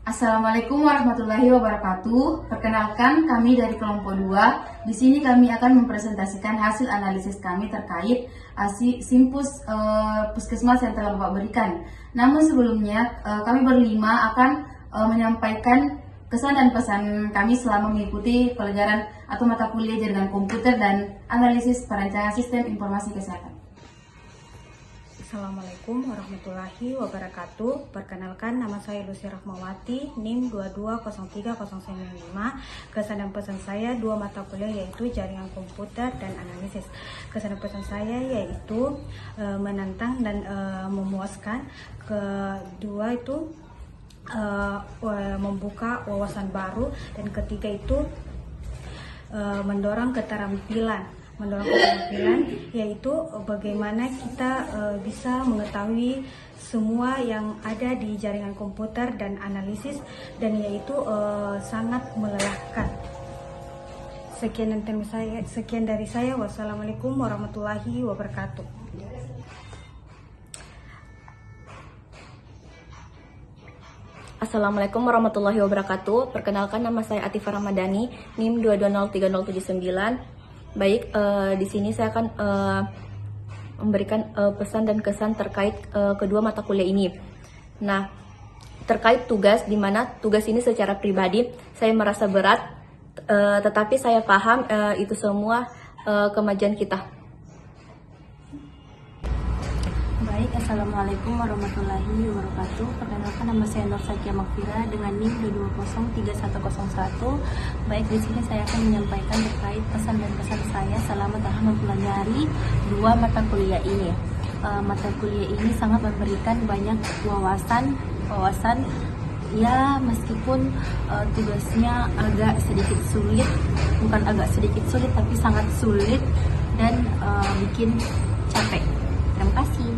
Assalamualaikum warahmatullahi wabarakatuh. Perkenalkan, kami dari kelompok 2. Di sini kami akan mempresentasikan hasil analisis kami terkait simpus puskesmas yang telah Bapak berikan. Namun sebelumnya, kami berlima akan menyampaikan kesan dan pesan kami selama mengikuti pelajaran atau mata kuliah jaringan komputer dan analisis perancangan sistem informasi kesehatan. Assalamualaikum warahmatullahi wabarakatuh. Perkenalkan, nama saya Lucy Rahmawati, NIM 2203095. Kesan dan pesan saya dua mata kuliah yaitu jaringan komputer dan analisis. Kesan dan pesan saya yaitu menantang dan memuaskan. Kedua itu membuka wawasan baru, dan ketiga itu mendorong keterampilan yaitu bagaimana kita bisa mengetahui semua yang ada di jaringan komputer dan analisis, dan yaitu sangat melelahkan. Sekian dari saya. Wassalamualaikum warahmatullahi wabarakatuh. Assalamualaikum warahmatullahi wabarakatuh. Perkenalkan, nama saya Atifah Ramadhani, NIM 2203079. Baik, di sini saya akan memberikan pesan dan kesan terkait kedua mata kuliah ini. Nah, terkait tugas, di mana tugas ini secara pribadi saya merasa berat, tetapi saya paham itu semua kemajuan kita. Baik, Assalamualaikum warahmatullahi wabarakatuh. Perkenalkan, nama saya Nur Sakia Makfira dengan NIM 2203101. Baik, di sini saya akan menyampaikan terkait pesan dan kesan saya selama telah mempelajari dua mata kuliah ini. Mata kuliah ini sangat memberikan banyak wawasan ya, meskipun tugasnya agak sedikit sulit, bukan agak sedikit sulit tapi sangat sulit dan bikin capek. Terima kasih.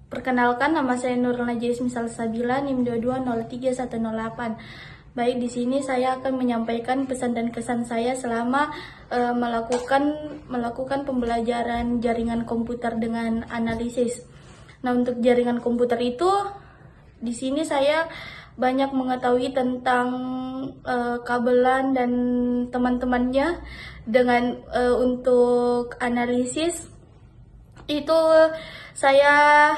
Perkenalkan, nama saya Nurul Najis Misal Sabila, NIM 2203108. Baik, di sini saya akan menyampaikan pesan dan kesan saya selama melakukan pembelajaran jaringan komputer dengan analisis. Nah, untuk jaringan komputer itu, di sini saya banyak mengetahui tentang kabelan dan teman-temannya. Dengan untuk analisis itu saya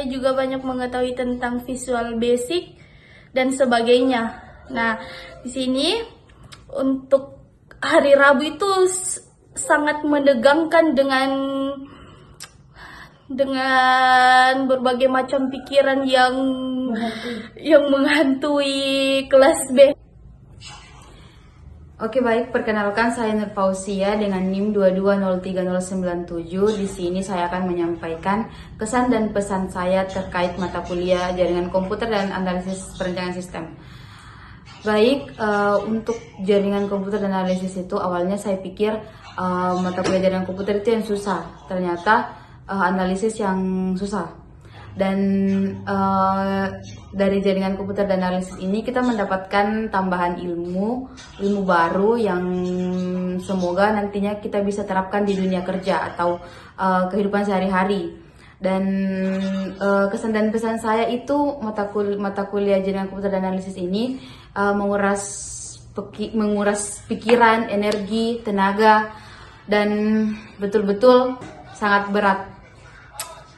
juga banyak mengetahui tentang visual basic dan sebagainya. Nah, di sini untuk hari Rabu itu sangat menegangkan dengan berbagai macam pikiran yang menghantui kelas B. Oke, baik, perkenalkan saya Nur Fauzia dengan NIM 2203097. Di sini saya akan menyampaikan kesan dan pesan saya terkait mata kuliah jaringan komputer dan analisis perencanaan sistem. Baik, untuk jaringan komputer dan analisis itu awalnya saya pikir mata kuliah jaringan komputer itu yang susah. Ternyata analisis yang susah. Dan dari jaringan komputer dan analisis ini kita mendapatkan tambahan ilmu baru yang semoga nantinya kita bisa terapkan di dunia kerja atau kehidupan sehari-hari. Dan kesan dan pesan saya itu mata kuliah jaringan komputer dan analisis ini menguras pikiran, energi, tenaga, dan betul-betul sangat berat.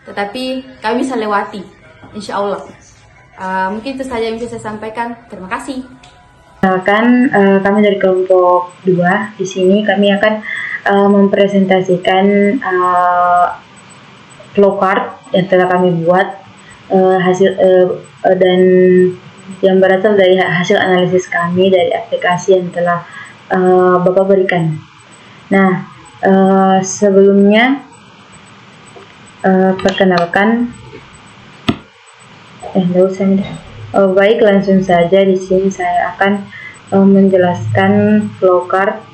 Tetapi kami bisa lewati, insya Allah. Mungkin itu saja yang bisa saya sampaikan. Terima kasih. Kami dari kelompok 2. Di sini kami akan mempresentasikan flowchart yang telah kami buat dan yang berasal dari hasil analisis kami dari aplikasi yang telah Bapak berikan. Nah, sebelumnya perkenalkan, baik, langsung saja. Di sini saya akan menjelaskan flowchart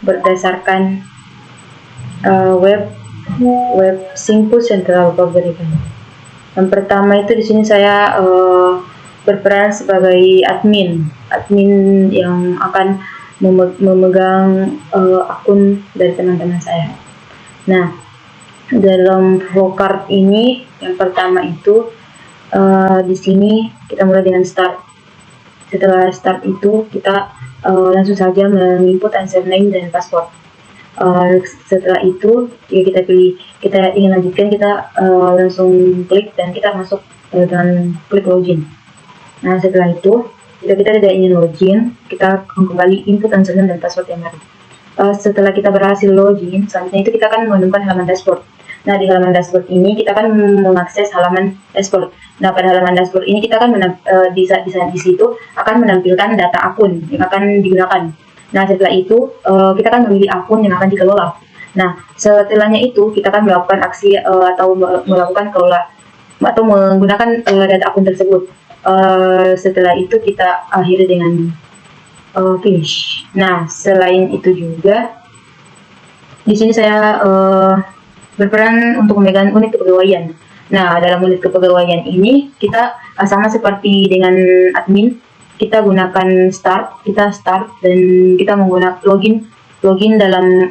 berdasarkan web simpus yang telah Bapak berikan. Yang pertama itu di sini saya berperan sebagai admin yang akan memegang akun dari teman-teman saya. Nah, dalam flowcard ini yang pertama itu di sini kita mulai dengan start. Setelah start itu kita langsung saja menginput username dan password. Setelah itu ya kita pilih, kita ingin lanjutkan, kita langsung klik dan kita masuk dan klik login. Nah setelah itu jika kita tidak ingin login, kita kembali input username dan password yang baru. Setelah kita berhasil login, selanjutnya itu kita akan menemukan halaman dashboard. Nah di halaman dashboard ini kita akan mengakses halaman dashboard. Nah pada halaman dashboard ini kita akan di situ akan menampilkan data akun yang akan digunakan. Nah setelah itu kita akan memilih akun yang akan dikelola. Nah setelahnya itu kita akan melakukan aksi atau melakukan kelola atau menggunakan data akun tersebut. Setelah itu kita akhiri dengan finish. Nah selain itu juga di sini saya berperan untuk memegang unit kepegawaian. Nah dalam unit kepegawaian ini kita sama seperti dengan admin, kita gunakan start dan kita menggunakan login dalam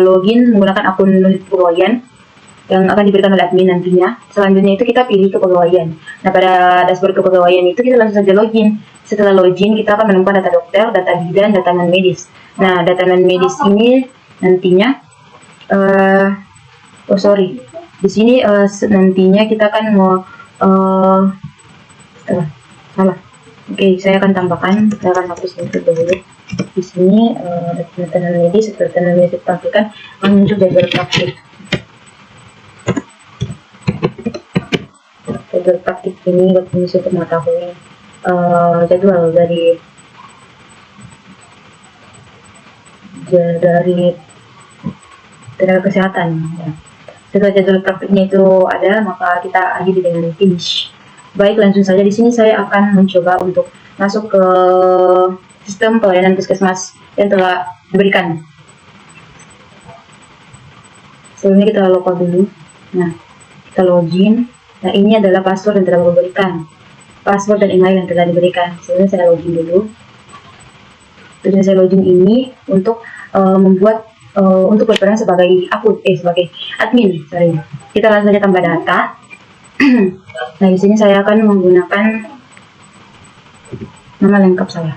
login menggunakan akun unit kepegawaian yang akan diberikan oleh admin nantinya. Selanjutnya itu kita pilih kepegawaian. Nah pada dashboard kepegawaian itu kita langsung saja login. Setelah login kita akan menemukan data dokter, data bidan, data non medis. Nah data non medis ini nantinya di sini nantinya kita akan salah. Oke, saya akan tambahkan, saya akan hapus itu dulu. Di sini data non medis, seperti data non medis ditampilkan akan muncul jadwal praktik. Jadwal praktik ini berfungsi untuk mengetahui jadwal dari tenaga kesehatan. Ya. Setelah jadwal praktiknya itu ada, maka kita akhiri dengan finish. Baik, langsung saja di sini saya akan mencoba untuk masuk ke sistem pelayanan puskesmas yang telah diberikan. Sebelumnya kita login dulu. Nah, kita login. Nah, ini adalah password yang telah diberikan. Password dan email yang telah diberikan. Sebelumnya saya login dulu. Tujuan saya login ini untuk untuk berperan sebagai sebagai admin. Kita langsung saja tambah data. Nah, di sini saya akan menggunakan nama lengkap saya.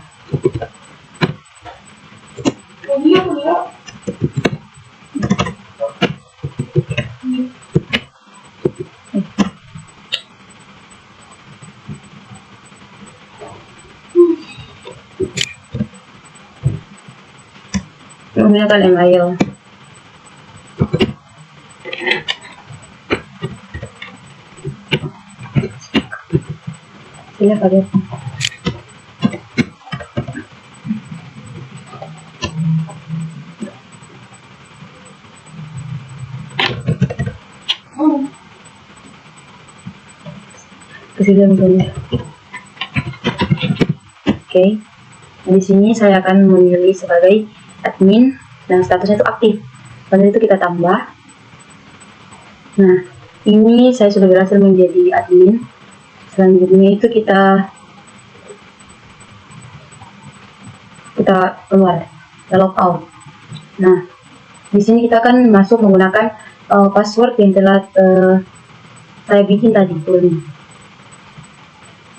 Menggunakan email. Iya, pakai. Kesediaan dulu. Oke. Di sini saya akan memilih sebagai admin dan statusnya itu aktif. Lalu itu kita tambah. Nah, ini saya sudah berhasil menjadi admin. Selanjutnya itu kita keluar, kita log out. Nah, di sini kita akan masuk menggunakan password yang telah saya bikin tadi sebelumnya.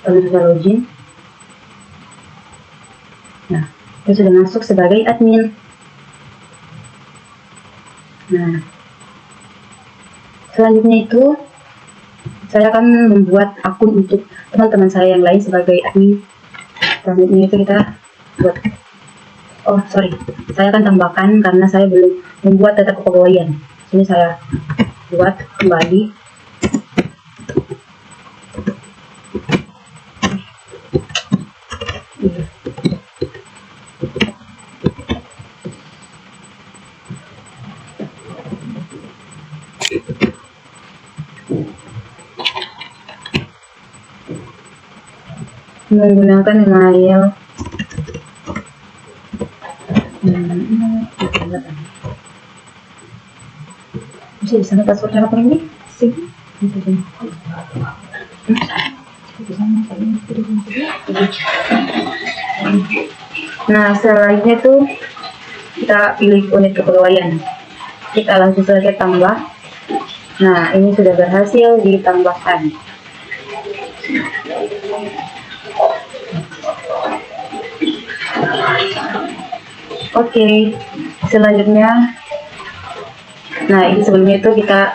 Lalu kita login. Nah, kita sudah masuk sebagai admin. Nah, selanjutnya itu saya akan membuat akun untuk teman-teman saya yang lain sebagai admin. Selanjutnya itu kita buat. Saya akan tambahkan karena saya belum membuat data kepegawaian. Sini saya buat kembali. Menggunakan email bisa di sana passwordnya apa ini sih. Nah selanjutnya itu kita pilih unit kepegawaian, kita langsung saja tambah. Nah, ini sudah berhasil ditambahkan. Oke, selanjutnya, nah ini sebelumnya itu kita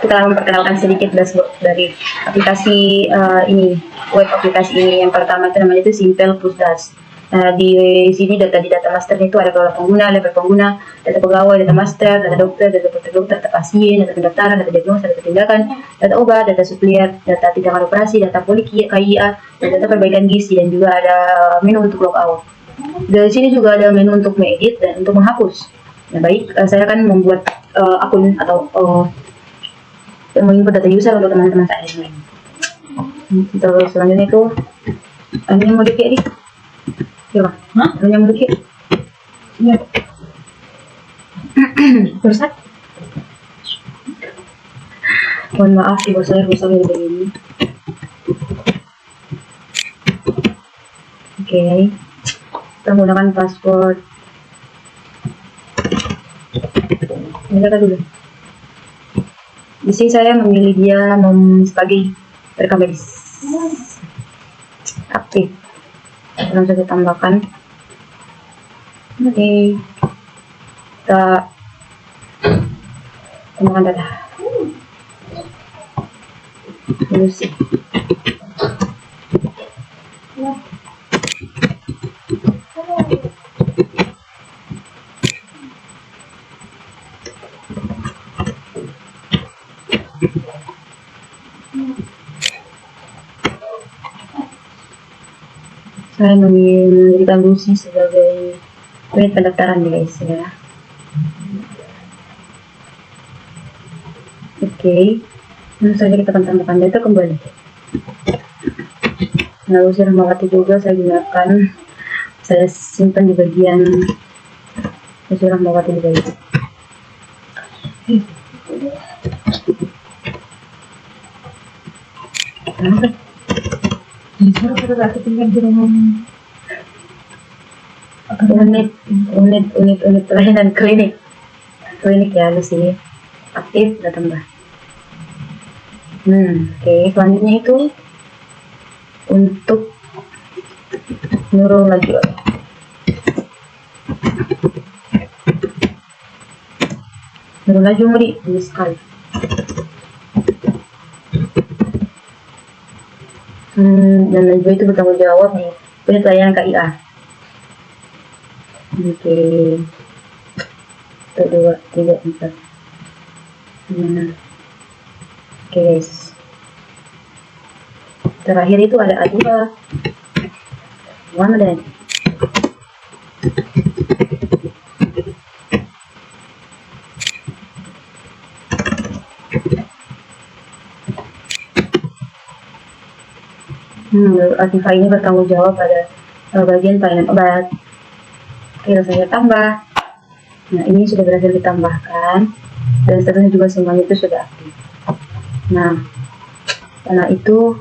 memperkenalkan sedikit dashboard dari aplikasi ini, web aplikasi ini. Yang pertama itu namanya itu Simple Pusdas. Nah, di sini di data master itu ada level pengguna, data pegawai, data master, data dokter, data pasien, data pendaftaran, data diagnosa, data tindakan, data obat, data supplier, data tindakan operasi, data poli KIA, dan data perbaikan gizi, dan juga ada menu untuk logout. Di sini juga ada menu untuk mengedit dan untuk menghapus. Nah, baik, saya akan membuat akun atau menginput data user untuk teman-teman saya yang lain. Terus selanjutnya itu ini mau di coba, ini mau di iya. Terus mohon maaf ibu saya rusak begini. Oke, kita menggunakan password. Ini kata dulu. Di sini saya memilih dia sebagai rekam medis aktif. Langsung kita tambahkan. Oke, kita tambahkan data. Terus saya memberikan Lucy sebagai unit pendaftaran guys ya. Oke, langsung saja kita akan tambahkan data kembali. Nah, Lucy Rahmawati juga saya gunakan, saya simpan di bagian Lucy Rahmawati di bagian. Unit pelayanan klinik ya di sini aktif sudah tambah. Oke, selanjutnya itu untuk neurologi. Neurologi mau di sekali. Dan juga itu bertanggung jawab di unit pelayanan KIA. Oke, 1, 2, 3, 4. Oke guys, terakhir itu ada A2 mana deh. Ativa ini bertanggung jawab pada bagian pelayanan obat. Oke, saya tambah. Nah, ini sudah berhasil ditambahkan dan seterusnya juga semuanya itu sudah aktif. Nah, karena itu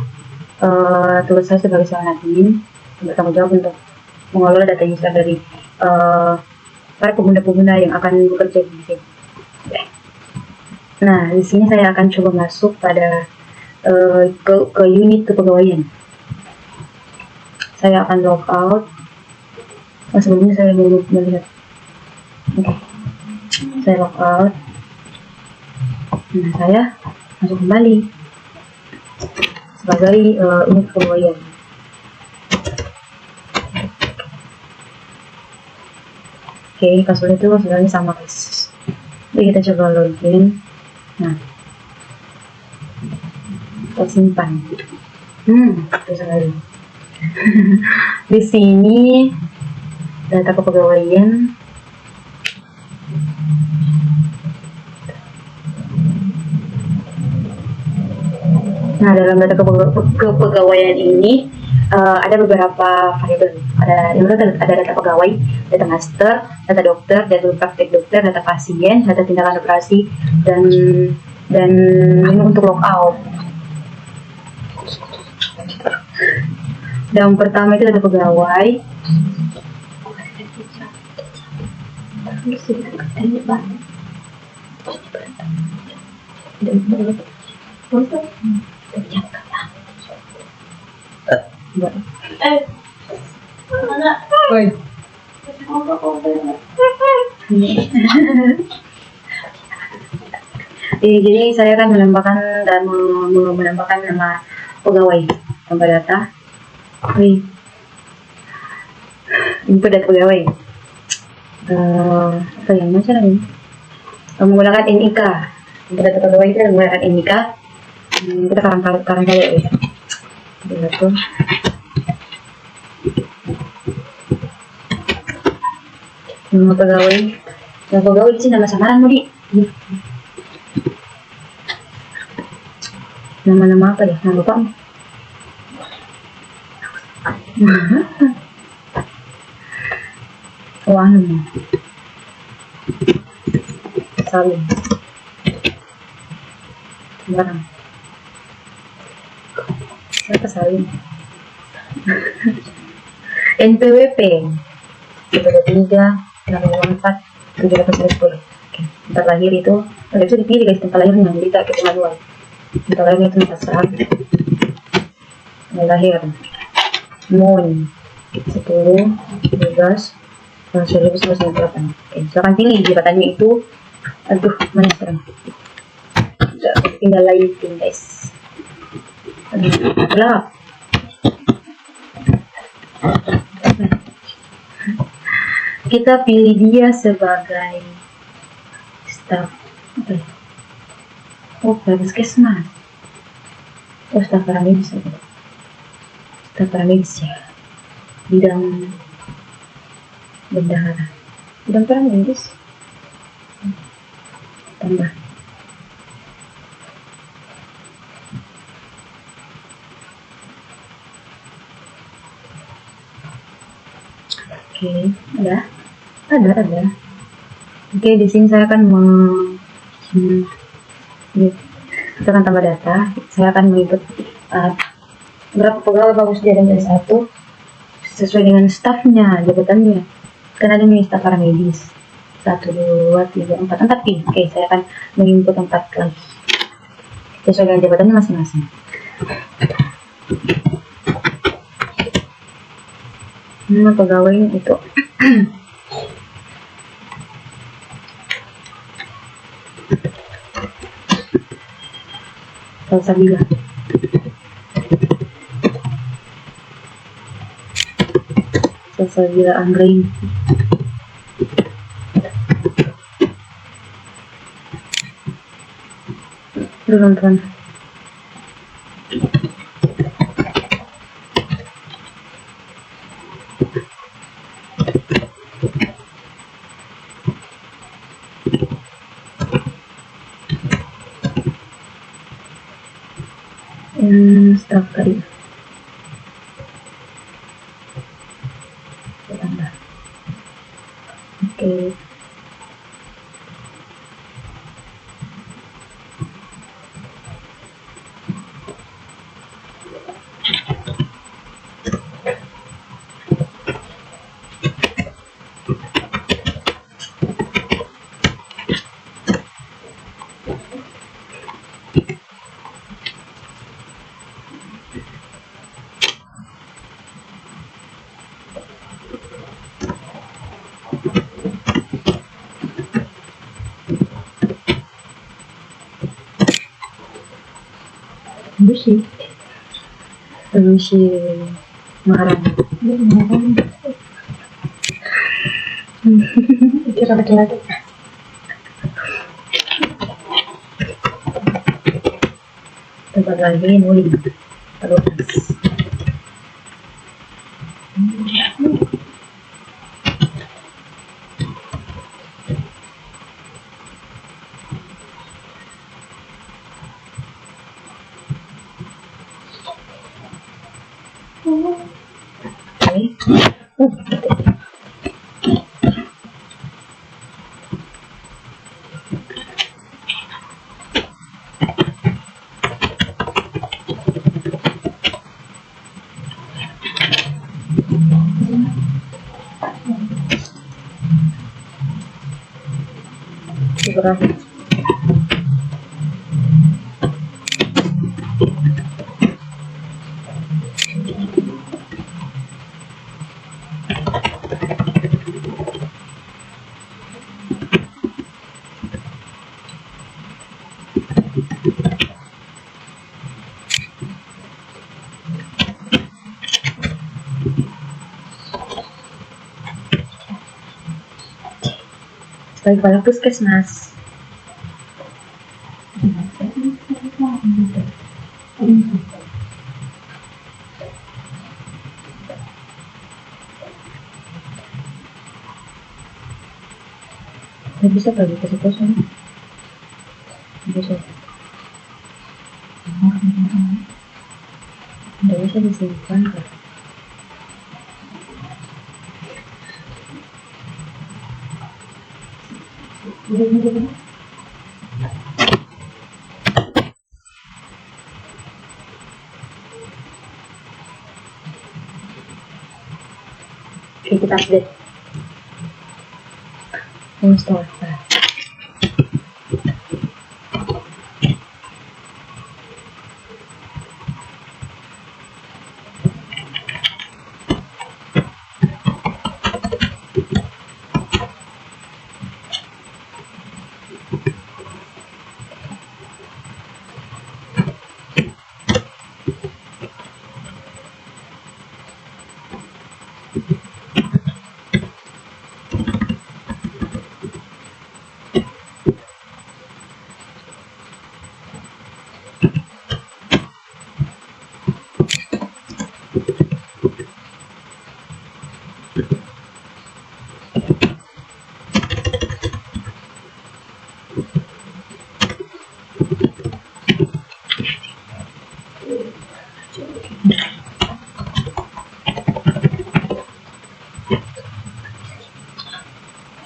tugas saya sebagai seorang admin bertanggung jawab untuk mengelola data user dari para pengguna-pengguna yang akan bekerja di sini. Nah, di sini saya akan coba masuk pada ke unit kepegawaian. Saya akan log out. Sebelumnya saya mau melihat. Oke, saya log out. Nah, saya masuk kembali sebagai unit kepegawaian. Oke, password itu sebenarnya sama guys. Jadi kita coba login. Nah, kita simpan. Terus sekali. Di sini data kepegawaian. Nah, dalam data kepegawaian ini ada beberapa variabel. Ada data pegawai, data master, data dokter, data praktek dokter, data pasien, data tindakan operasi, dan ini untuk logout. Yang pertama itu data pegawai. Jadi saya akan menambahkan dan menambahkan nama pegawai tanpa data. Input data pegawai. Apa yang mana caranya? Menggunakan NIK. Input data pegawai itu menggunakan NIK. Kita karang kali ya. Betul. Nama pegawai. Nama pegawai di sini nama samaran mau di. Nama-nama apa ya? Nama lupa. Oh, anu. Salim. Barang. Siapa Salim? NPWP. 323 654 710. Oke, tempat lahir itu nggak bisa dipilih guys, tempat lahirnya kita manual. Tempat lahirnya itu terserah. Lahir Moon 10 12 1998. Oke, silakan pilih jabatannya itu. Aduh, mana sekarang? Tinggal lighting guys. Aduh, gelap. Kita pilih dia sebagai staf. Oh, puskesmas. Oh, staf paramedis. Staf paramedis ya. Bidang bendahara. Bidang paramedis. Tambah. Oke, ada. Oke, di sini saya akan kita akan tambah data. Saya akan menginput berapa pegawai bagus dia dari satu sesuai dengan stafnya, jabatannya. Kan ada nih staf paramedis 1, 2, 3, 4 pin. Oke, saya akan menginput 4 lagi sesuai dengan jabatannya masing-masing. Nama pegawainya itu Salsabila. Salsabila Anggrain. Teman-teman. Staf tadi tambah. Oke. Permisi Maharani. Kira laki-laki. Tempat lagi Muli. Terus. terakhir. Sebagai kepala puskesmas. Nggak bisa bagi ke situ sana. Bisa. Nggak bisa disimpan kan? Oke, kita update. Install.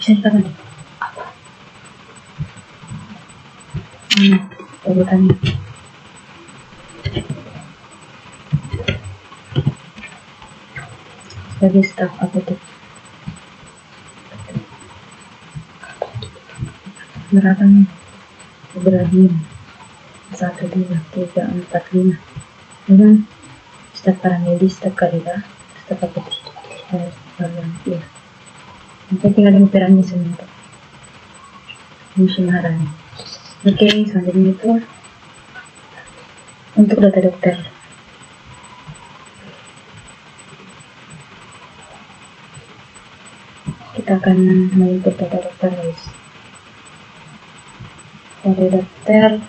Bisa ditaruh nih. Urutannya. Sebagai staf apotek. Berapanya? Ibrahim 1, 2, 3, 4, 5. Dengan staf paramedis, staf karida, staf apotek. Ya. Nanti tinggal perannya semua. Musim haranya. Oke, selanjutnya itu untuk data dokter. Kita akan menginput data dokter, guys. Data dokter.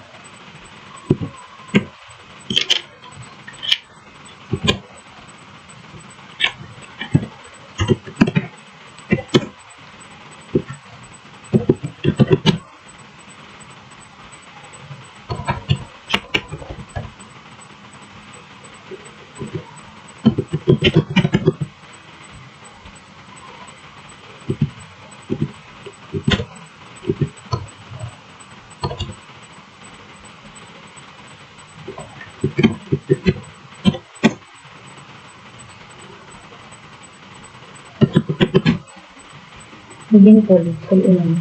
Begini poli umum.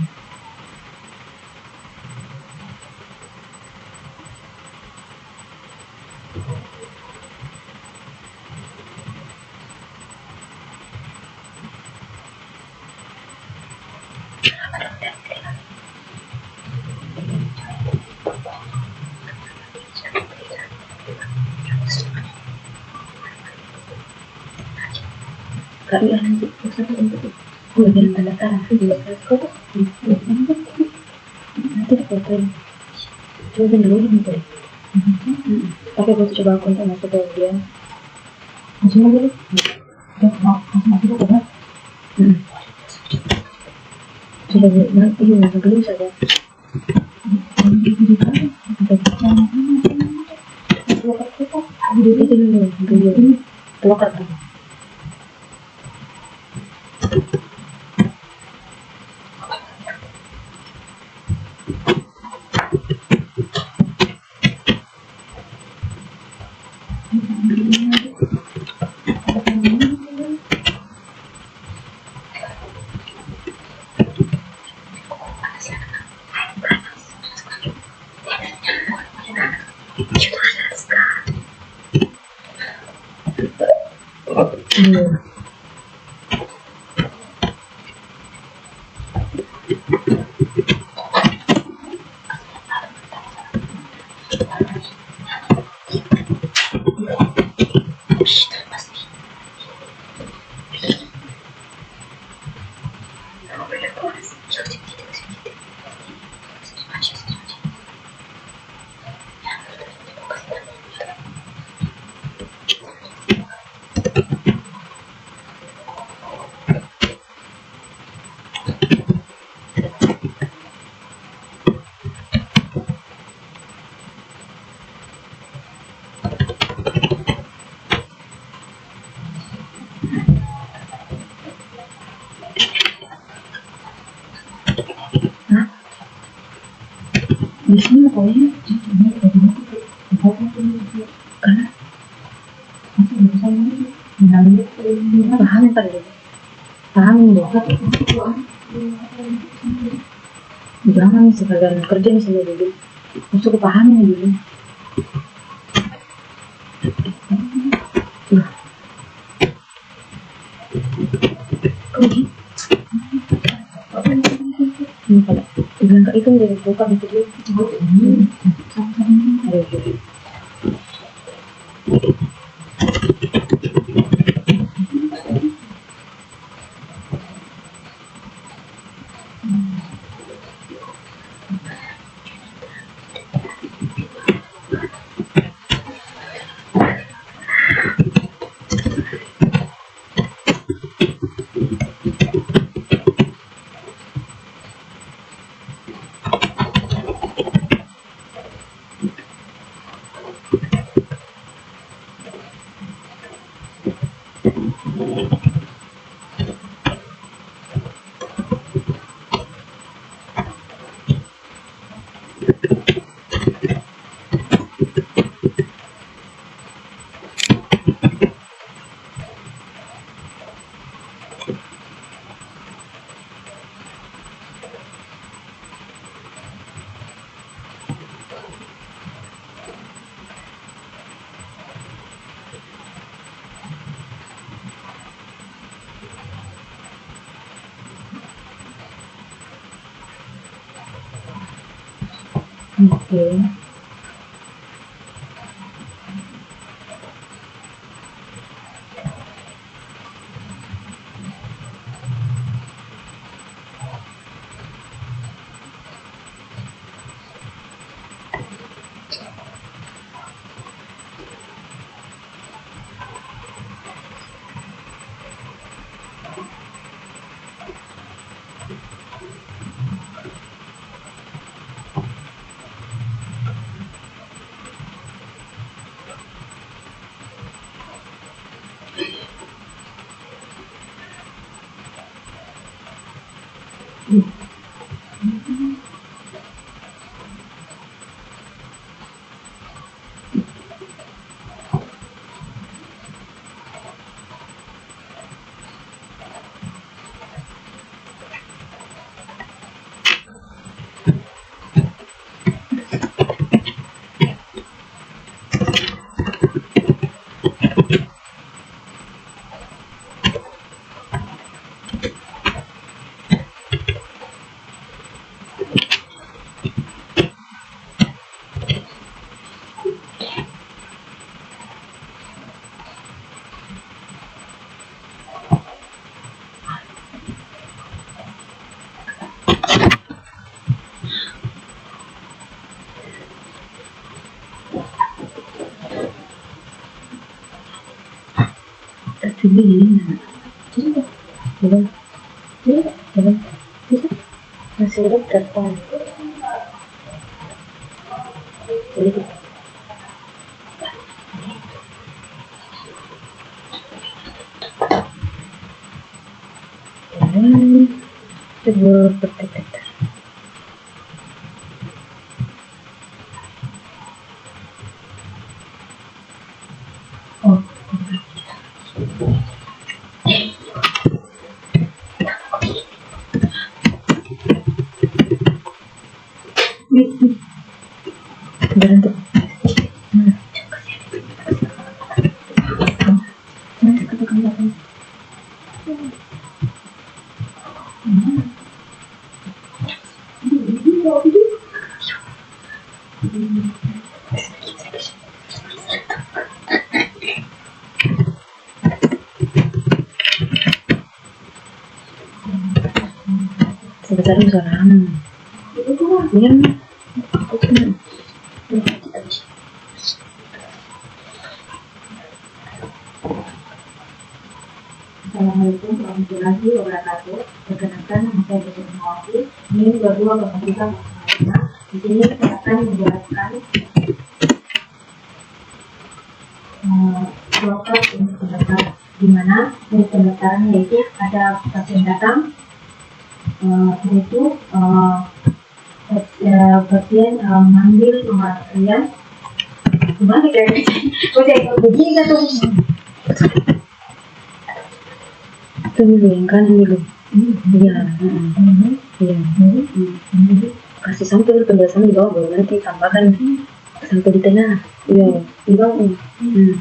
Kak, iya nanti bagian tanda tangan nanti difotoin. Coba dulu gitu. Pakai foto coba aku untuk masuk ke bagian. Masuk dulu. Masuk ke apa? Coba nanti masuk dulu saja. Itu dulu. Lokat dulu. Iya. Di sini pokoknya karena paham kan deh, paham deh. Jangan sekalian kerja misalnya dulu, masuk paham dulu. Kalau berangkat itu menjadi buka itu dia. Oke. Masih ada berapa? Jadi sebelum berdekat. Oh. Berhenti. Nanti katakan Sebentar sekarang. Biar Assalamualaikum warahmatullahi wabarakatuh. Perkenalkan nama saya Dr. Mawati. Ini 2203. Di sini saya akan menjelaskan proses untuk pendaftaran. Di mana untuk pendaftaran yaitu ada pasien datang, yaitu pasien mengambil nomor antrian. Gimana kayak udah ikut begini kan tuh? Itu dulu yang kanan dulu. Iya. Iya. Kasih sampai penjelasan di bawah, baru nanti tambahkan sampai di tengah. Iya, di bawah. Iya.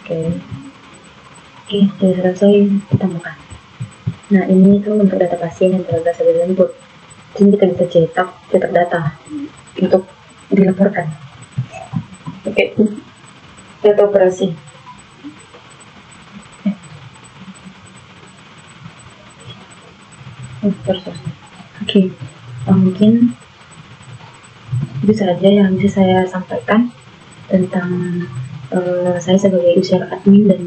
Oke, sudah selesai ditambahkan. Nah, ini itu untuk data pasien yang telah berhasil input. Jadi kita bisa cetak data untuk dilaporkan. Oke, data operasi. Oke, mungkin itu saja yang bisa saya sampaikan tentang saya sebagai user admin dan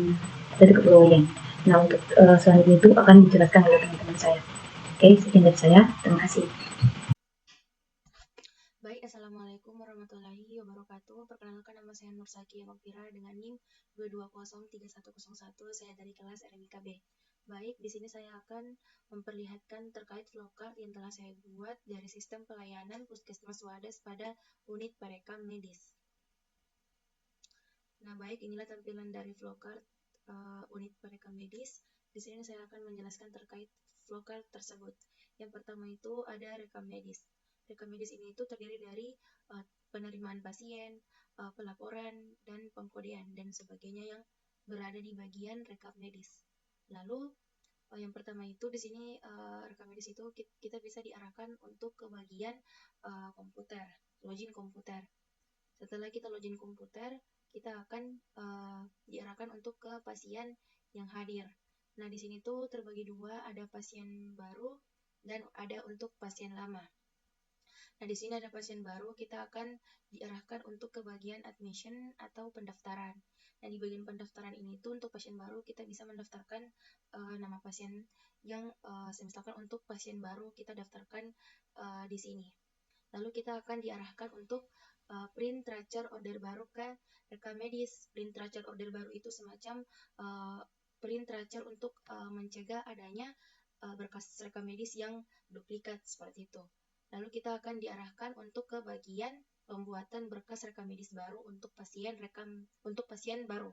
dari kepegawaian. Nah, untuk selanjutnya itu akan dijelaskan oleh teman-teman saya. Oke, sekian dari saya. Terima kasih. Baik, Assalamualaikum warahmatullahi wabarakatuh. Perkenalkan, nama saya Nur Saki Mokfira dengan NIM 2203101. Saya dari kelas RMIK B. Baik, di sini saya akan memperlihatkan terkait flowchart yang telah saya buat dari sistem pelayanan Puskesmas Wadas pada unit perekam medis. Nah, baik, inilah tampilan dari flowchart unit perekam medis. Di sini saya akan menjelaskan terkait flowchart tersebut. Yang pertama itu ada rekam medis. Rekam medis ini itu terdiri dari penerimaan pasien, pelaporan, dan pengkodean, dan sebagainya yang berada di bagian rekam medis. Lalu, yang pertama itu di sini rekam medis itu kita bisa diarahkan untuk ke bagian komputer, login komputer. Setelah kita login komputer, kita akan diarahkan untuk ke pasien yang hadir. Nah, di sini tuh terbagi dua, ada pasien baru dan ada untuk pasien lama. Nah, di sini ada pasien baru, kita akan diarahkan untuk ke bagian admission atau pendaftaran. Nah, di bagian pendaftaran ini tuh untuk pasien baru kita bisa mendaftarkan nama pasien yang misalkan untuk pasien baru kita daftarkan di sini. Lalu kita akan diarahkan untuk print tracer order baru ke rekam medis. Print tracer order baru itu semacam print tracer untuk mencegah adanya berkas rekam medis yang duplikat seperti itu. Lalu kita akan diarahkan untuk ke bagian pembuatan berkas rekam medis baru untuk pasien baru.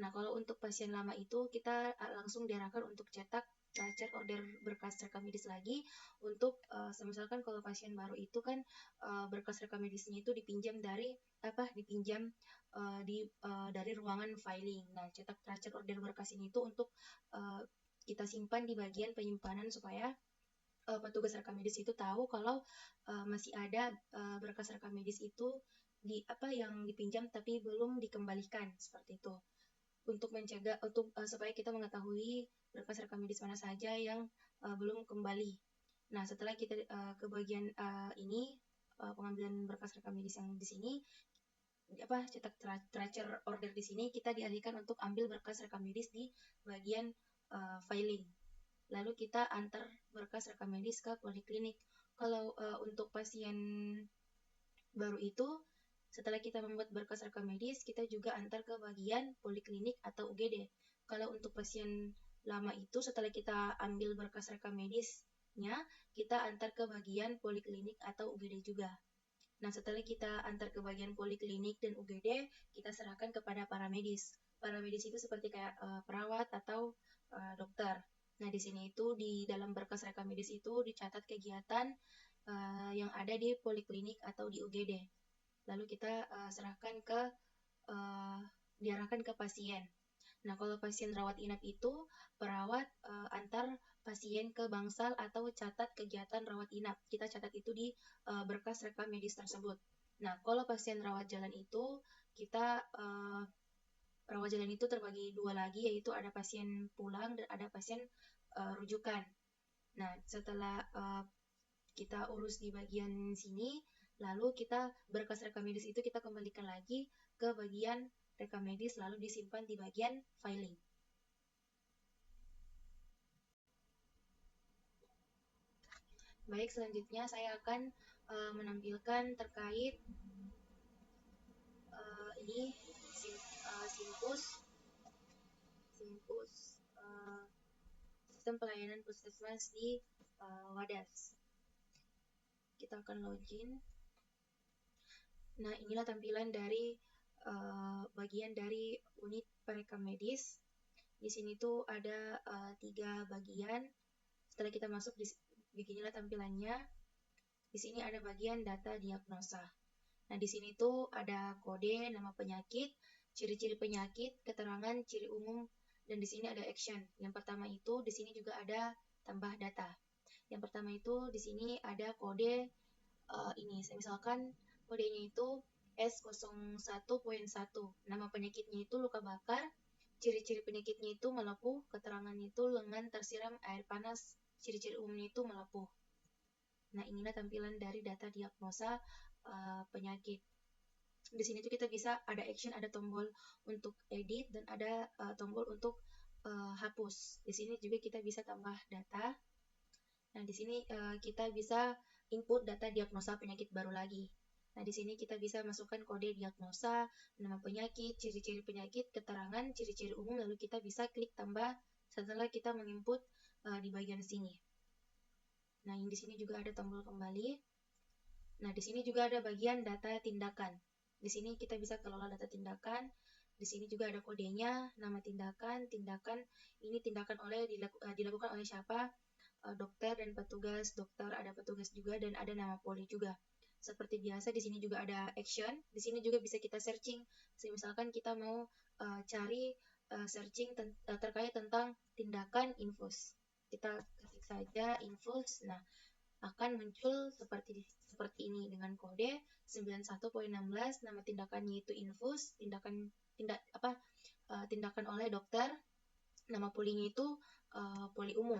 Nah, kalau untuk pasien lama itu kita langsung diarahkan untuk cetak tracer order berkas rekam medis lagi untuk misalkan kalau pasien baru itu kan berkas rekam medisnya itu dipinjam dari dari ruangan filing. Nah, cetak tracer order berkas ini itu untuk kita simpan di bagian penyimpanan supaya petugas rekam medis itu tahu kalau masih ada berkas rekam medis itu yang dipinjam tapi belum dikembalikan seperti itu. Untuk mencegah supaya kita mengetahui berkas rekam medis mana saja yang belum kembali. Nah, setelah kita ke bagian ini pengambilan berkas rekam medis yang di sini cetak tracer order di sini kita dialihkan untuk ambil berkas rekam medis di bagian filing. Lalu kita antar berkas rekam medis ke poliklinik. Kalau untuk pasien baru itu, setelah kita membuat berkas rekam medis, kita juga antar ke bagian poliklinik atau UGD. Kalau untuk pasien lama itu, setelah kita ambil berkas rekam medisnya, kita antar ke bagian poliklinik atau UGD juga. Nah, setelah kita antar ke bagian poliklinik dan UGD, kita serahkan kepada paramedis. Paramedis itu seperti kayak perawat atau dokter. Nah, di sini itu di dalam berkas rekam medis itu dicatat kegiatan yang ada di poliklinik atau di UGD. Lalu kita diarahkan ke pasien. Nah, kalau pasien rawat inap itu perawat antar pasien ke bangsal atau catat kegiatan rawat inap. Kita catat itu di berkas rekam medis tersebut. Nah, kalau pasien rawat jalan itu kita rawat jalan itu terbagi dua lagi, yaitu ada pasien pulang dan ada pasien rujukan. Nah, setelah kita urus di bagian sini, lalu kita berkas rekam medis itu kita kembalikan lagi ke bagian rekam medis, lalu disimpan di bagian filing. Baik, selanjutnya saya akan menampilkan terkait ini simpus sistem pelayanan puskesmas di Wadas. Kita akan login. Nah, inilah tampilan dari bagian dari unit perekam medis. Di sini tuh ada 3 bagian. Setelah kita masuk, beginilah tampilannya. Di sini ada bagian data diagnosa. Nah, di sini tuh ada kode, nama penyakit, ciri-ciri penyakit, keterangan ciri umum, dan di sini ada action. Yang pertama itu di sini juga ada tambah data. Yang pertama itu di sini ada kode ini. Misalkan kodenya itu S01.1. Nama penyakitnya itu luka bakar, ciri-ciri penyakitnya itu melepuh, keterangannya itu lengan tersiram air panas, ciri-ciri umumnya itu melepuh. Nah, inilah tampilan dari data diagnosa penyakit. Di sini tuh kita bisa ada action, ada tombol untuk edit dan ada tombol untuk hapus. Di sini juga kita bisa tambah data. Nah, di sini kita bisa input data diagnosa penyakit baru lagi. Nah, di sini kita bisa masukkan kode diagnosa, nama penyakit, ciri-ciri penyakit, keterangan, ciri-ciri umum, lalu kita bisa klik tambah setelah kita menginput di bagian sini. Nah, di sini juga ada tombol kembali. Nah, di sini juga ada bagian data tindakan. Di sini kita bisa kelola data tindakan. Di sini juga ada kodenya, nama tindakan ini tindakan dilakukan oleh siapa? Dokter dan petugas, dokter, ada petugas juga, dan ada nama poli juga. Seperti biasa, di sini juga ada action. Di sini juga bisa kita searching. Misalkan kita mau cari searching terkait tentang tindakan infus. Kita ketik saja infus. Nah, akan muncul seperti ini dengan kode 91.16. Nama tindakannya itu infus, tindakan oleh dokter. Nama polinya itu poli umum.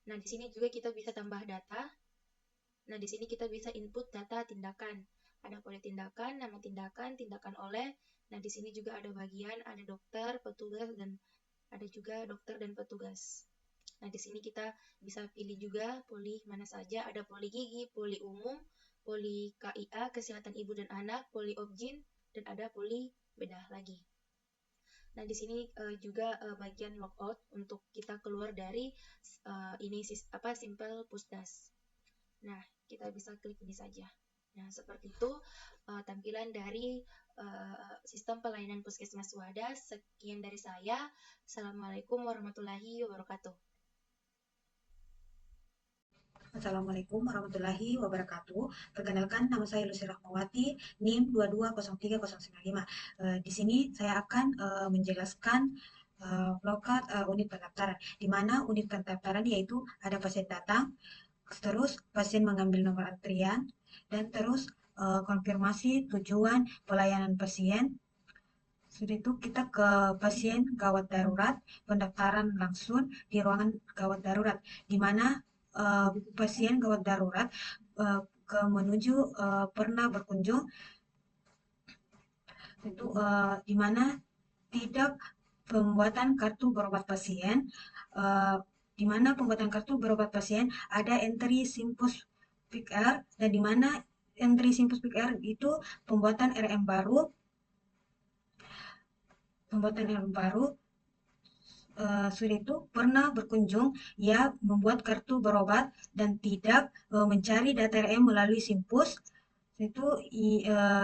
Nah, di sini juga kita bisa tambah data. Nah, di sini kita bisa input data tindakan. Ada kode tindakan, nama tindakan oleh. Nah, di sini juga ada bagian, ada dokter, petugas, dan ada juga dokter dan petugas. Nah, di sini kita bisa pilih juga poli mana saja. Ada poli gigi, poli umum, poli KIA, kesehatan ibu dan anak, poli obgyn, dan ada poli bedah lagi. Nah, di sini juga bagian logout untuk kita keluar dari Simple Pusdas. Nah, kita bisa klik ini saja. Nah, seperti itu tampilan dari sistem pelayanan Puskesmas Wadas. Sekian dari saya. Assalamualaikum warahmatullahi wabarakatuh. Assalamualaikum warahmatullahi wabarakatuh. Perkenalkan, nama saya Lucy Rahmawati, NIM 220395. Di sini saya akan menjelaskan flowchart unit pendaftaran, di mana unit pendaftaran yaitu ada pasien datang, terus pasien mengambil nomor antrian, dan terus konfirmasi tujuan pelayanan pasien. Sudah itu kita ke pasien gawat darurat, pendaftaran langsung di ruangan gawat darurat, di mana pasien gawat darurat menuju pernah berkunjung itu di mana tidak pembuatan kartu berobat pasien, di mana pembuatan kartu berobat pasien ada entry Simpus PR, dan di mana entry Simpus PR itu pembuatan RM baru. Sudah itu pernah berkunjung, ya membuat kartu berobat dan tidak mencari data RM melalui Simpus. Itu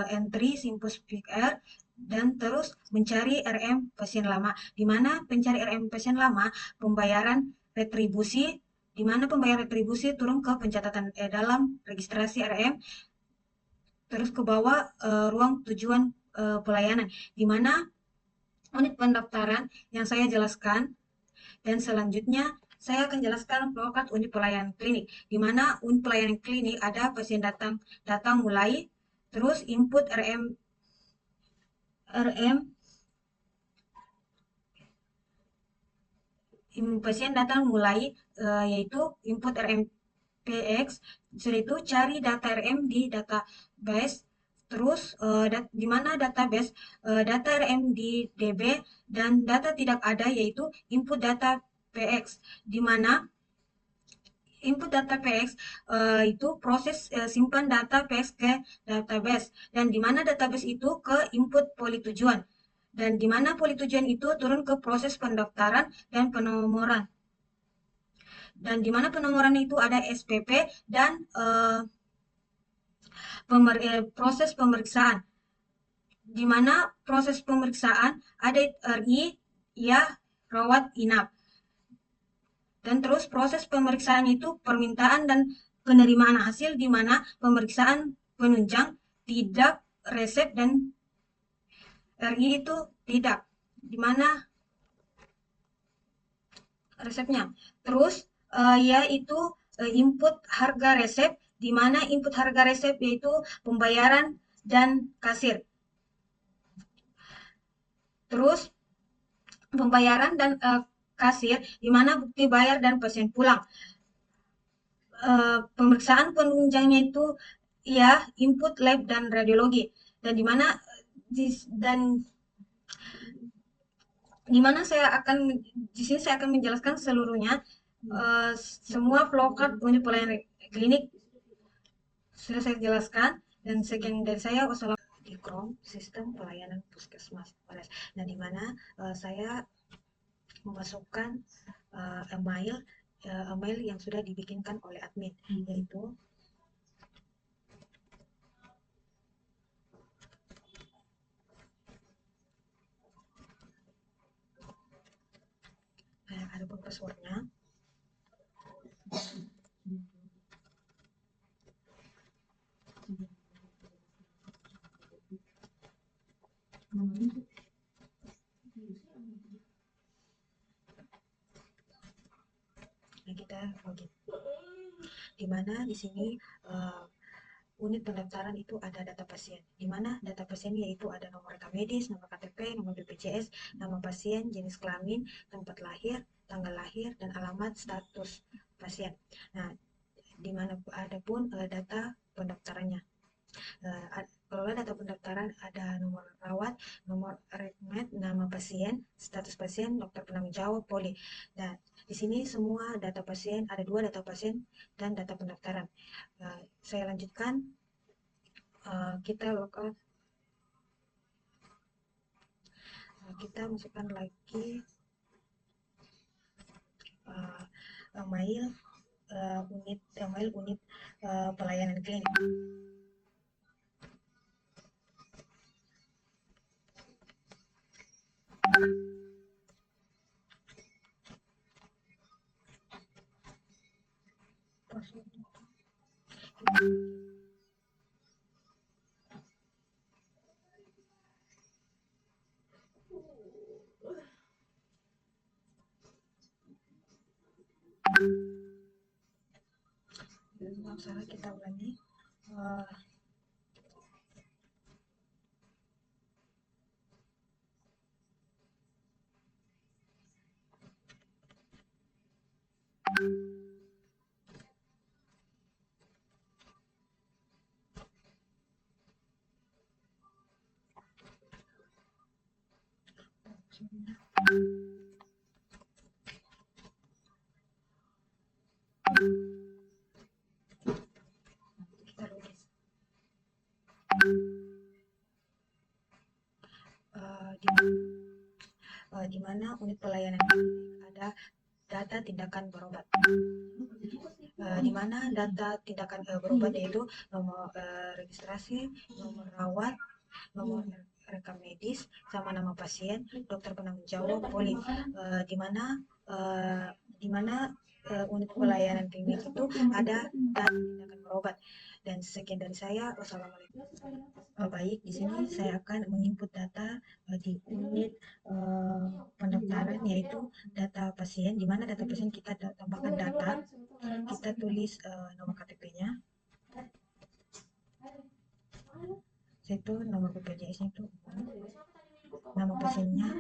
entry Simpus PR dan terus mencari RM pasien lama, di mana pencari RM pasien lama pembayaran retribusi, di mana pembayaran retribusi turun ke pencatatan dalam registrasi RM, terus ke bawah ruang tujuan pelayanan, di mana unit pendaftaran yang saya jelaskan, dan selanjutnya saya akan jelaskan flowchart unit pelayanan klinik, di mana unit pelayanan klinik ada pasien datang mulai, terus input pasien datang mulai, yaitu input RMPX, setelah itu cari data RM di database, terus di mana database data RM di DB dan data tidak ada, yaitu input data PX, di mana input data PX itu proses simpan data PX ke database, dan di mana database itu ke input poli tujuan, dan di mana poli tujuan itu turun ke proses pendaftaran dan penomoran, dan di mana penomoran itu ada SPP dan proses pemeriksaan, di mana proses pemeriksaan ada RI, ya, rawat inap, dan terus proses pemeriksaan itu permintaan dan penerimaan hasil, di mana pemeriksaan penunjang tidak, resep dan RI itu tidak, di mana resepnya. Terus yaitu input harga resep, di mana input harga resep yaitu pembayaran dan kasir. Terus pembayaran dan kasir, di mana bukti bayar dan pasien pulang. Pemeriksaan penunjangnya itu ya input lab dan radiologi, dan di mana di sini saya akan menjelaskan seluruhnya. Semua flowchart unit pelayanan klinik sudah saya jelaskan, dan sekian dari saya. Wassalamualaikum. Di Chrome sistem pelayanan puskesmas. Nah, di mana saya memasukkan email yang sudah dibikinkan oleh admin, yaitu ada pun passwordnya. Nah, kita login. Dimana di sini unit pendaftaran itu ada data pasien, di mana data pasien yaitu ada nomor rekam medis, nomor KTP, nomor BPJS, nama pasien, jenis kelamin, tempat lahir, tanggal lahir, dan alamat status pasien. Nah, di mana ada pun data pendaftarannya. Kalau data pendaftaran ada nomor rawat, nomor rekmed, nama pasien, status pasien, dokter penanggung jawab, poli. Dan di sini semua data pasien, ada 2 data pasien dan data pendaftaran. Saya lanjutkan. Kita logout. Kita masukkan lagi unit pelayanan klinik. Salah, kita ulangi. Di mana unit pelayanan ada data tindakan berobat, di mana data tindakan berobat yaitu nomor registrasi, nomor rawat, nomor rekam medis, sama nama pasien, dokter penanggung jawab, poli. Di mana unit pelayanan klinik itu ada data tindakan berobat. Dan sekian dari saya. Wassalamualaikum. Baik, di sini saya akan menginput data di unit pendaftaran, yaitu data pasien. Di mana data pasien kita tambahkan data, kita tulis nomor KTP-nya, itu nomor BPJS-nya itu, nama pasiennya,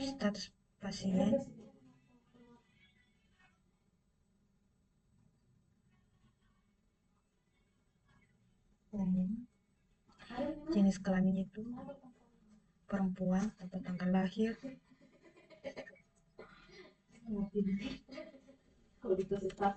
status pasien, umum, jenis kelaminnya itu perempuan, tempat tanggal lahir, besar,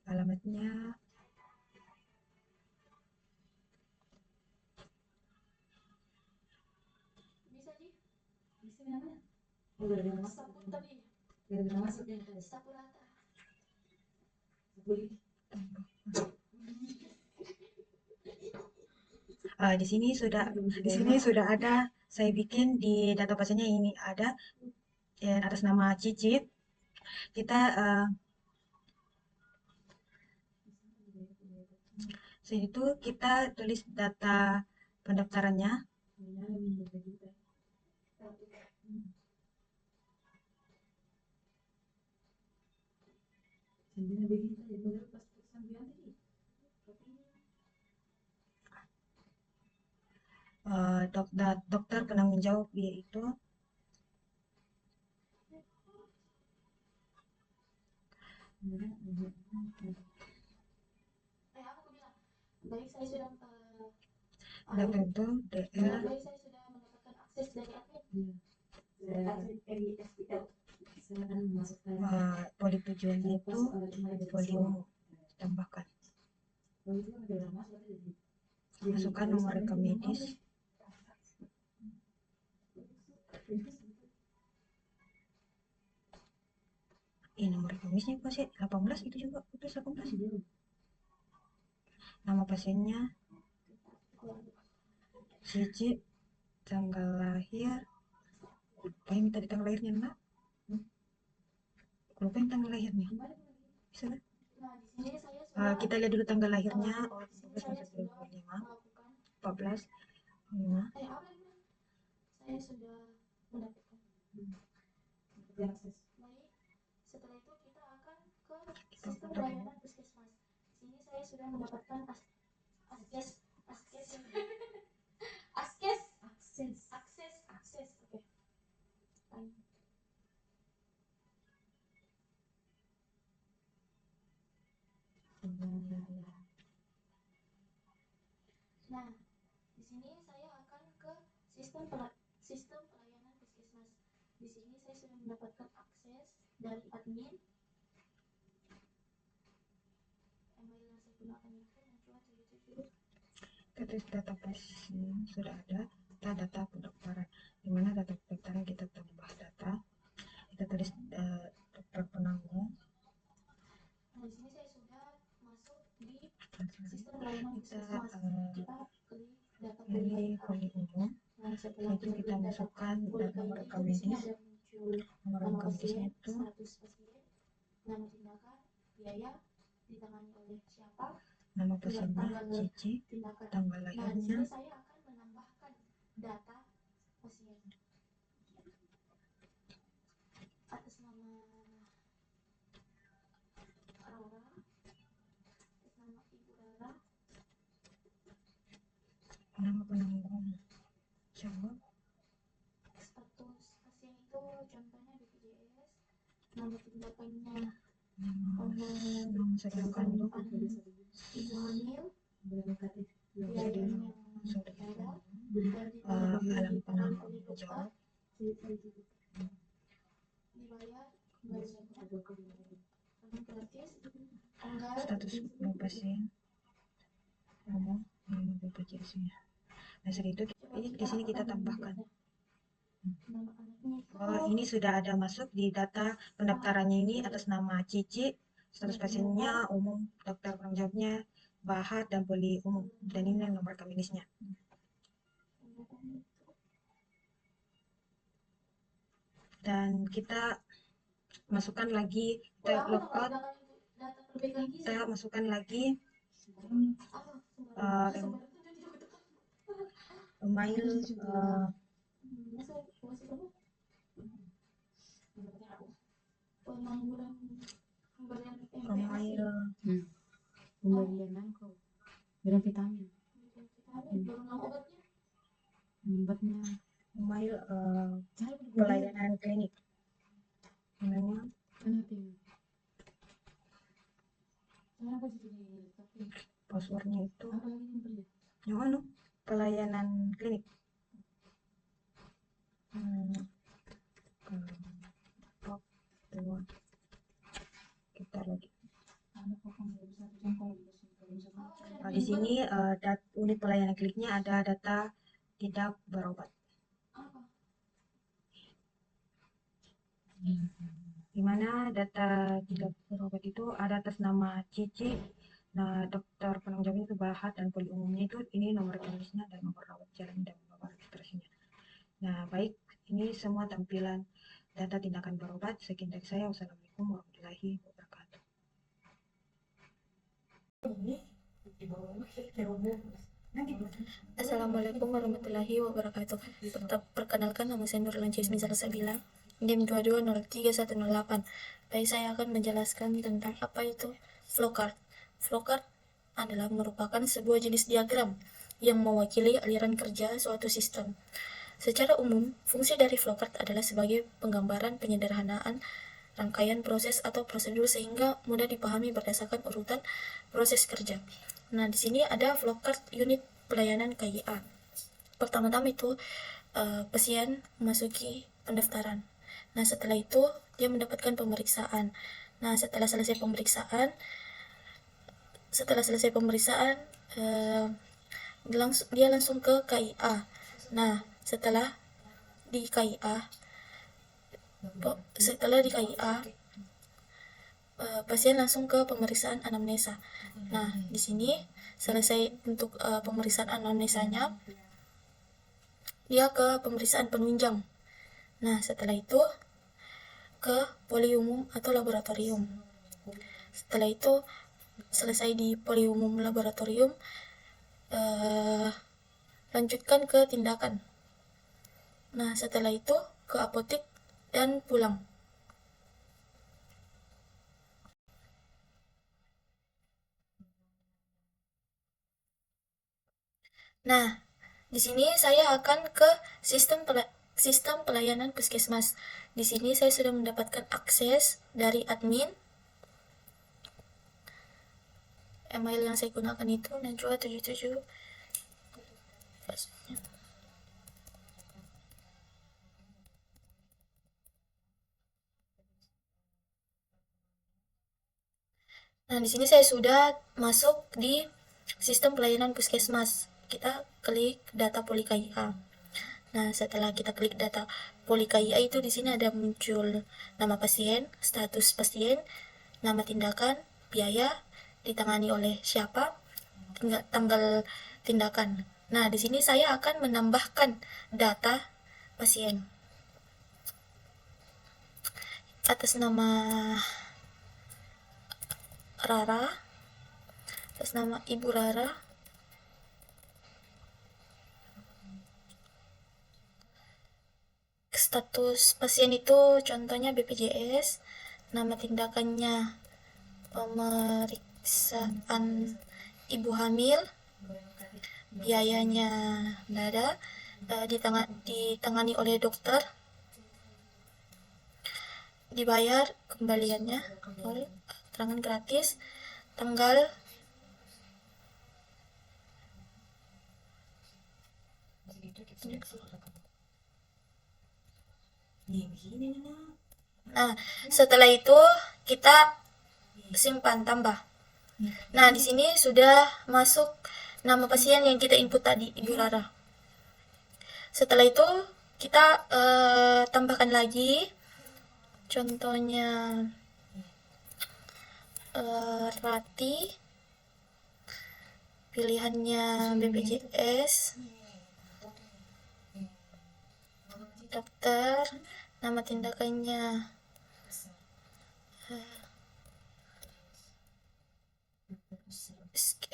alamatnya, di sini sudah ada saya bikin di data pasiennya, ini ada atas nama Cicit. Kita sini tuh kita tulis data pendaftarannya. Dokter penanggung jawab yaitu Baik, saya sudah dokter itu DR, baik, saya sudah mendapatkan akses dari admin. poli tujuannya itu poli umum, tambahkan, masukkan nomor rekam medis, nomor rekam medisnya pasien 18, itu juga plus 18, nama pasiennya Cici, tanggal lahir, lupa yang minta di tanggal lahirnya, Mbak, lupa yang tanggal lahirnya, bisa kan? Nah, di sini saya sudah Kita lihat dulu tanggal lahirnya. di sini saya sudah melakukan 14 5. saya sudah mendapatkan. Baik, setelah itu kita akan ke sistem pelayanan puskesmas. Di sini saya sudah mendapatkan akses. Oke. Nah, di sini saya akan ke sistem pelayanan puskesmas. Di sini saya sudah mendapatkan akses dari admin. Email yang saya gunakan itu mencuat 77. Terus data pasien sudah ada, data pendaftaran, dimana data pendaftaran kita tambah data, kita tulis dokter penanggung. Nah, di sini saya sudah masuk di sistem pelayanan puskesmas. Kita klik data Pilih poli umum. Nah, setelah Itu kita masukkan nomor rekam di sini medis. ada muncul Nomor nama rekam medisnya pasien, itu status pasien, nama tindakan, biaya, ditangani oleh siapa, nama pasiennya Cici, tindakan. tanggal Nah, di lahirnya, sini saya akan menambahkan data pasien atas nama Rara, atas nama Ibu Rara, nama penanggung jawab, status pasien itu contohnya BPJS, nama tindakannya nama sedang kandung, ibu hamil, sudah darah, alam penanggung jawab, dibayar gratis, tanggal, status pasien, umum, nama BPJS-nya. Nah, setelah itu di sini kita tambahkan nama anaknya itu Ini sudah ada masuk di data pendaftarannya ini atas nama Cici, status pasiennya umum, dokter penanggung jawabnya Bahar dan poli umum, dan ini nomor medisnya. Dan kita masukkan lagi, kita lockout, data terbaik lagi kita masukkan lagi email pengangguran pemberian email Pemberian kok. Berian vitamin. baru nama obatnya Obatnya. email pelayanan klinik. Namanya passwordnya itu yang anu pelayanan klinik. Kita lagi. Di sini unit pelayanan kliniknya ada data tidak berobat. Di mana data tidak berobat itu ada atas nama Cici. Nah, dokter penanggung jawabnya itu Bahar dan poli umumnya itu ini nomor klinisnya dan nomor rawat jalan dan nomor registrasinya. Nah, baik, ini semua tampilan data tindakan berobat. Sekian dari saya. Wassalamualaikum warahmatullahi wabarakatuh. Assalamualaikum warahmatullahi wabarakatuh. Perkenalkan, nama saya Nurlan Cismi Salsabila, NIM 22031008. Baik, saya akan menjelaskan tentang apa itu flowchart. Flowchart adalah merupakan sebuah jenis diagram yang mewakili aliran kerja suatu sistem. Secara umum, fungsi dari flowchart adalah sebagai penggambaran penyederhanaan rangkaian proses atau prosedur sehingga mudah dipahami berdasarkan urutan proses kerja. Nah, di sini ada flowchart unit pelayanan KIA. Pertama-tama itu pasien memasuki pendaftaran. Nah, setelah itu dia mendapatkan pemeriksaan. Nah, setelah selesai pemeriksaan dia langsung ke KIA. Nah, setelah di KIA pasien langsung ke pemeriksaan anamnesa. Nah, di sini selesai untuk pemeriksaan anamnesanya, dia ke pemeriksaan penunjang. Nah, setelah itu ke poli umum atau laboratorium. Setelah itu selesai di poli umum laboratorium, lanjutkan ke tindakan. Nah, setelah itu ke apotek dan pulang. Nah, di sini saya akan ke sistem pelayanan puskesmas. Di sini saya sudah mendapatkan akses dari admin. Email yang saya gunakan itu Najwa77. Nah, di sini saya sudah masuk di sistem pelayanan puskesmas. Kita klik data poli KIA. Nah, setelah kita klik data poli KIA itu di sini ada muncul nama pasien, status pasien, nama tindakan, biaya, ditangani oleh siapa, tanggal tindakan. Nah, di sini saya akan menambahkan data pasien atas nama Rara, atas nama Ibu Rara. Status pasien itu contohnya BPJS, nama tindakannya pemeriksaan ibu hamil, biayanya dada, ditangani oleh dokter, dibayar kembaliannya oleh keterangan gratis, tanggal Nah, setelah itu kita simpan tambah. Nah, di sini sudah masuk nama pasien yang kita input tadi, Ibu Rara. Setelah itu kita tambahkan lagi, contohnya Rati, pilihannya BPJS, dokter, nama tindakannya SK.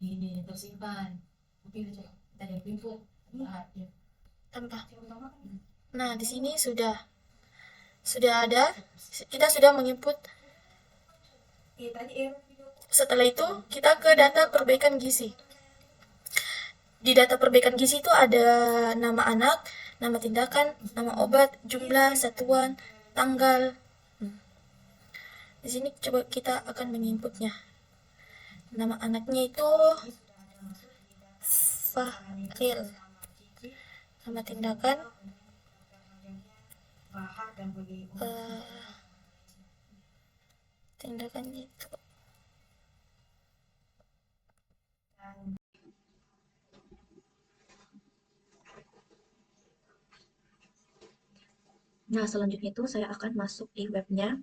Ini tersimpan. Tadi input. Tambah. Nah, di sini sudah ada. Kita sudah menginput. Setelah itu kita ke data perbaikan gizi. Di data perbaikan gizi itu ada nama anak, nama tindakan, nama obat, jumlah, satuan, tanggal. Di sini coba kita akan menginputnya. Nama anaknya itu Fahril. Nama tindakan tindakannya itu Nah, selanjutnya itu saya akan masuk di webnya.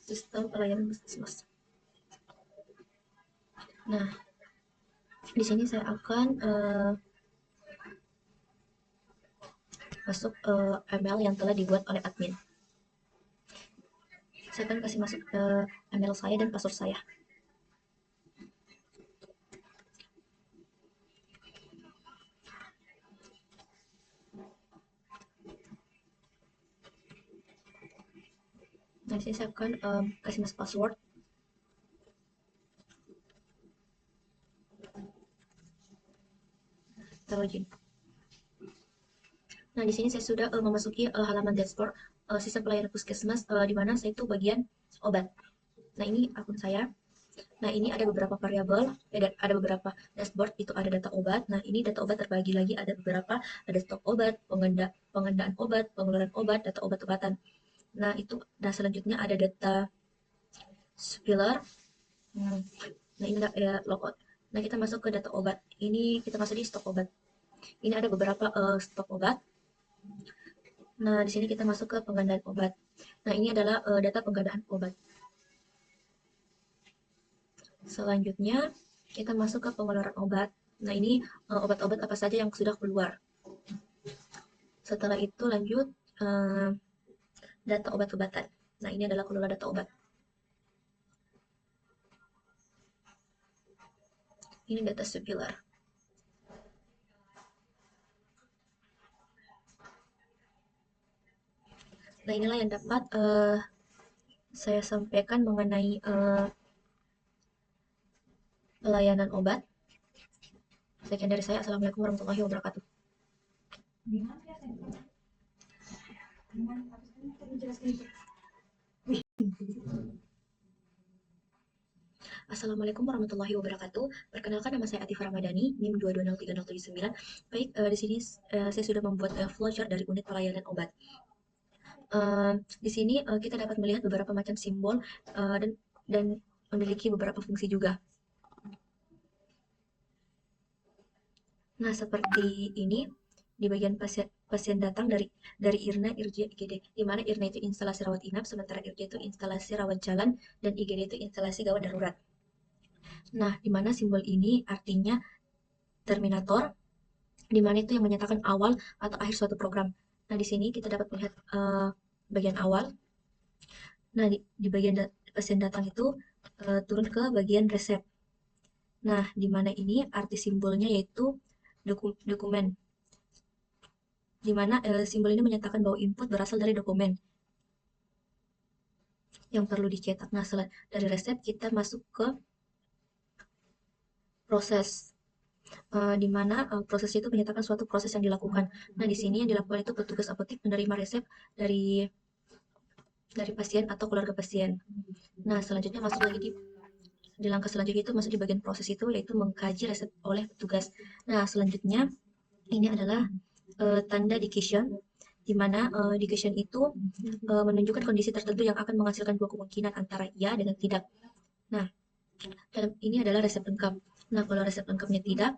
Sistem pelayanan puskesmas. Nah, di sini saya akan masuk email yang telah dibuat oleh admin. Saya akan kasih masuk email saya dan password saya. Nah, di sini saya akan kasih masuk password. Login. Nah, di sini saya sudah memasuki halaman dashboard sistem pelayanan puskesmas, di mana saya itu bagian obat. Nah, ini akun saya. Nah, ini ada beberapa variabel, ada beberapa dashboard, itu ada data obat. Nah, ini data obat terbagi lagi, ada beberapa, ada stok obat, pengendaan obat, pengeluaran obat, data obat-obatan. Nah, itu. Nah, selanjutnya ada data filler. Nah, ini ada logout. Nah, kita masuk ke data obat. Ini kita masuk di stok obat. Ini ada beberapa stok obat. Nah, di sini kita masuk ke penggandaan obat. Nah, ini adalah data penggandaan obat. Selanjutnya, kita masuk ke pengeluaran obat. Nah, ini obat-obat apa saja yang sudah keluar. Setelah itu lanjut data obat-obatan. Nah, ini adalah kelola data obat. Ini data sepilar. Nah, inilah yang dapat saya sampaikan mengenai pelayanan obat. Sekian dari saya. Assalamualaikum warahmatullahi wabarakatuh. Assalamualaikum warahmatullahi wabarakatuh. Perkenalkan, nama saya Atifah Ramadhani, NIM 2203079. Baik, di sini saya sudah membuat flowchart dari unit pelayanan obat. Di sini kita dapat melihat beberapa macam simbol dan memiliki beberapa fungsi juga. Nah, seperti ini di bagian pasien datang dari IRNA, IRJ, IGD, di mana IRNA itu instalasi rawat inap, sementara IRJ itu instalasi rawat jalan, dan IGD itu instalasi gawat darurat. Nah, di mana simbol ini artinya terminator, di mana itu yang menyatakan awal atau akhir suatu program. Nah, di sini kita dapat melihat bagian awal. Nah, di bagian pasien datang itu turun ke bagian resep. Nah, di mana ini arti simbolnya yaitu dokumen, di mana simbol ini menyatakan bahwa input berasal dari dokumen yang perlu dicetak. Nah, dari resep kita masuk ke proses, di mana proses itu menyatakan suatu proses yang dilakukan. Nah, di sini yang dilakukan itu petugas apotek menerima resep dari pasien atau keluarga pasien. Nah, selanjutnya masuk lagi di langkah selanjutnya itu masuk di bagian proses itu, yaitu mengkaji resep oleh petugas. Nah, selanjutnya ini adalah tanda dication, di mana dication itu menunjukkan kondisi tertentu yang akan menghasilkan dua kemungkinan antara iya dengan tidak. Nah, dalam ini adalah resep lengkap. Nah, kalau resep lengkapnya tidak,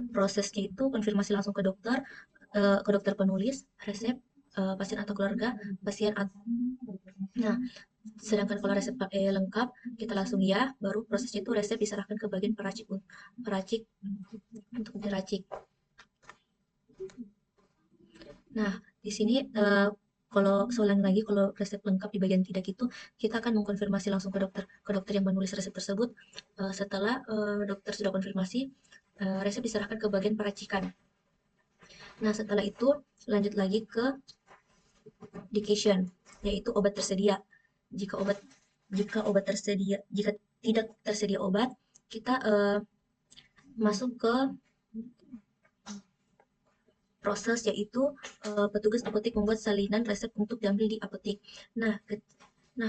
prosesnya itu konfirmasi langsung ke dokter penulis resep, pasien atau keluarga pasien. Nah, sedangkan kalau resep lengkap kita langsung ya, baru prosesnya itu resep diserahkan ke bagian peracik untuk diracik. Nah, di sini kalau seulang lagi, kalau resep lengkap di bagian tidak itu, kita akan mengkonfirmasi langsung ke dokter yang menulis resep tersebut. Setelah dokter sudah konfirmasi, resep diserahkan ke bagian peracikan. Nah, setelah itu lanjut lagi ke dication, yaitu obat tersedia. Jika tidak tersedia obat, kita masuk ke proses, yaitu petugas apotek membuat salinan resep untuk diambil di apotek. Nah,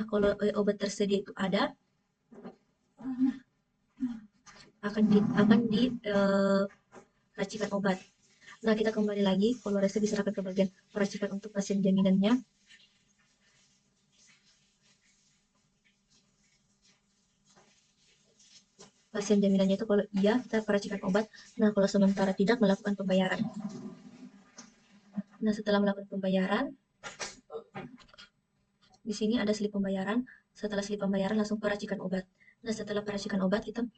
kalau obat tersedia itu ada, akan di racikan obat. Nah, kita kembali lagi, kalau resep diserahkan ke bagian peracikan untuk pasien jaminannya. Pasien jaminannya itu kalau iya, kita peracikan obat. Nah, kalau sementara tidak, melakukan pembayaran. Nah, setelah melakukan pembayaran, di sini ada slip pembayaran. Setelah slip pembayaran, langsung peracikan obat. Nah, setelah peracikan obat, kita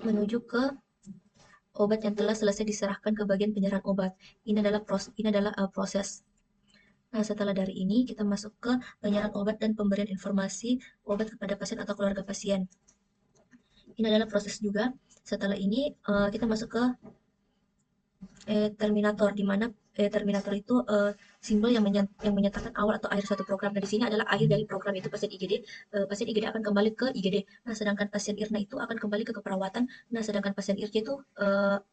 menuju ke obat yang telah selesai diserahkan ke bagian penyerahan obat. Ini adalah proses. Nah, setelah dari ini, kita masuk ke penyerahan obat dan pemberian informasi obat kepada pasien atau keluarga pasien. Ini adalah proses juga. Setelah ini, kita masuk ke terminator, di mana terminator itu simbol yang menyatakan awal atau akhir suatu program. Nah, di sini adalah akhir dari program itu pasien IGD. Pasien IGD akan kembali ke IGD. Nah, sedangkan pasien IRNA itu akan kembali ke keperawatan. Nah, sedangkan pasien IRC itu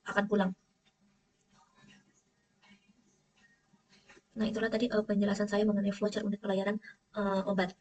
akan pulang. Nah, itulah tadi penjelasan saya mengenai flowchart unit pelayanan obat.